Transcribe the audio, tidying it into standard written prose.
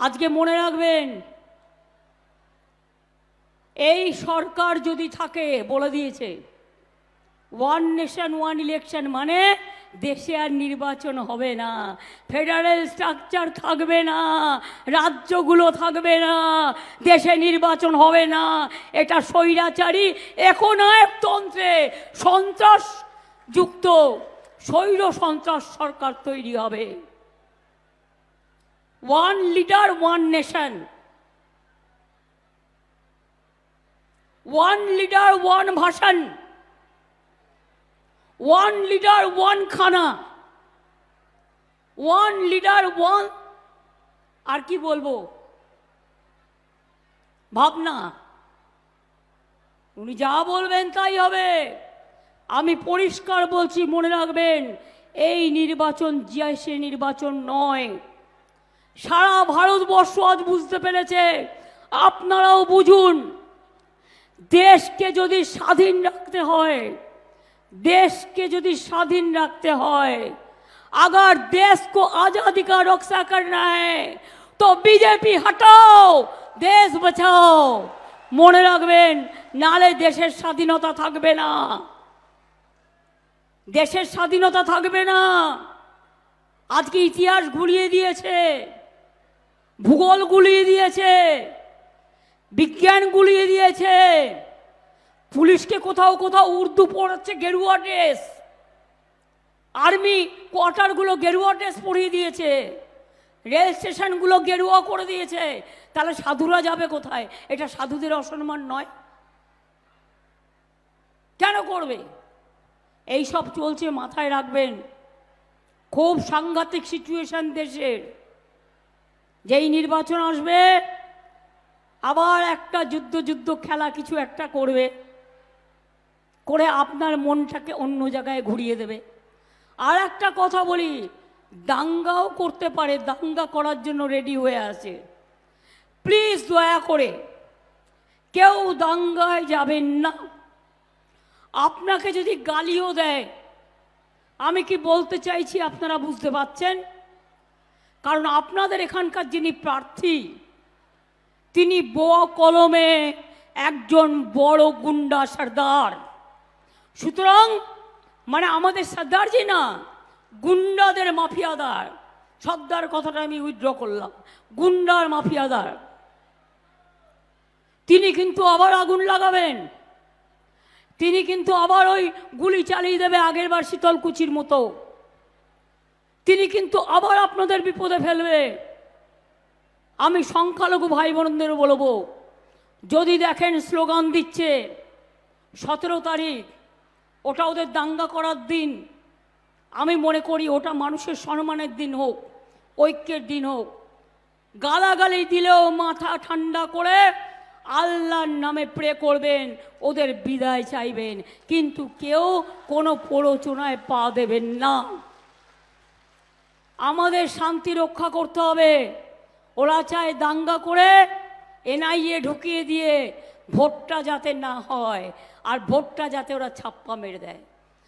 আজকে মনে রাখবেন, এই সরকার যদি থাকে, বলে দিয়েছে ওয়ান নেশন ওয়ান ইলেকশন মানে দেশে আর নির্বাচন হবে না, ফেডারেল স্ট্রাকচার থাকবে না, রাজ্যগুলো থাকবে না, দেশে নির্বাচন হবে না। এটা স্বৈরাচারী একনায়কতন্ত্রে সন্ত্রাসযুক্ত স্বৈর সন্ত্রাস সরকার তৈরি হবে। One leader one nation, one leader one ভাষণ, ওয়ান লিডার ওয়ান খানা, ওয়ান লিডার ওয়ান, আর কি বলবো, ভাবনা। উনি যা বলবেন তাই হবে। আমি পরিষ্কার বলছি, মনে রাখবেন, এই নির্বাচন সে নির্বাচন নয়। সারা ভারতবর্ষ আজ বুঝতে পেরেছে, আপনারাও বুঝুন। দেশকে যদি স্বাধীন রাখতে হয়, देश के यदि स्वाधीन रखते हैं, अगर देश को आजादी का रक्षा करना है तो बीजेपी हटाओ, देश बचाओ। মনে রাখবেন, নালে দেশের স্বাধীনতা থাকবে না, দেশের স্বাধীনতা থাকবে না। আজকে ইতিহাস গুলিয়ে দিয়েছে, ভূগোল গুলিয়ে দিয়েছে, বিজ্ঞান গুলিয়ে দিয়েছে। পুলিশকে কোথাও কোথাও উর্দু পড়াচ্ছে, গেরুয়া ড্রেস, আর্মি কোয়ার্টারগুলো গেরুয়া ড্রেস পরিয়ে দিয়েছে, রেল স্টেশনগুলো গেরুয়া করে দিয়েছে। তাহলে সাধুরা যাবে কোথায়? এটা সাধুদের অসম্মান নয়? কেন করবে? এই সব চলছে, মাথায় রাখবেন। খুব সাংঘাতিক সিচুয়েশন দেশের। যেই নির্বাচন আসবে, আবার একটা যুদ্ধ খেলা কিছু একটা করবে, করে আপনার মনটাকে অন্য জায়গায় ঘুরিয়ে দেবে। আর একটা কথা বলি, দাঙ্গাও করতে পারে, দাঙ্গা করার জন্য রেডি হয়ে আছে। প্লিজ দয়া করে কেউ দাঙ্গায় যাবেন না। আপনাকে যদি গালিও দেয়, আমি কি বলতে চাইছি আপনারা বুঝতে পারছেন? কারণ আপনাদের এখানকার যিনি প্রার্থী, তিনি বোয়া কলমে একজন বড় গুন্ডা সর্দার। সুতরাং মানে আমাদের সর্দারজি না, গুন্ডাদের মাফিয়াদার। সর্দার কথাটা আমি উইথড্র করলাম, গুন্ডার মাফিয়াদার। তিনি কিন্তু আবার আগুন লাগাবেন, তিনি কিন্তু আবার ওই গুলি চালিয়ে দেবে আগের বার শীতলকুচির মতো। তিনি কিন্তু আবার আপনাদের বিপদে ফেলবে। আমি সংখ্যালঘু ভাই বোনদের বলবো, যদি দেখেন স্লোগান দিচ্ছে 17 তারিখ, ওটা ওদের দাঙ্গা করার দিন, আমি মনে করি ওটা মানুষের সম্মানের দিন হোক, ঐক্যের দিন হোক। গালাগালি দিলেও মাথা ঠান্ডা করে আল্লাহর নামে প্রে করবেন, ওদের বিদায় চাইবেন, কিন্তু কেউ কোনো প্ররোচনায় পা দেবেন না। আমাদের শান্তি রক্ষা করতে হবে। ওরা চায় দাঙ্গা করে এনআইএ ঢুকিয়ে দিয়ে ভোটটা যাতে না হয়, আর ভোটটা যাতে ওরা ছাপ্পা মেরে দেয়।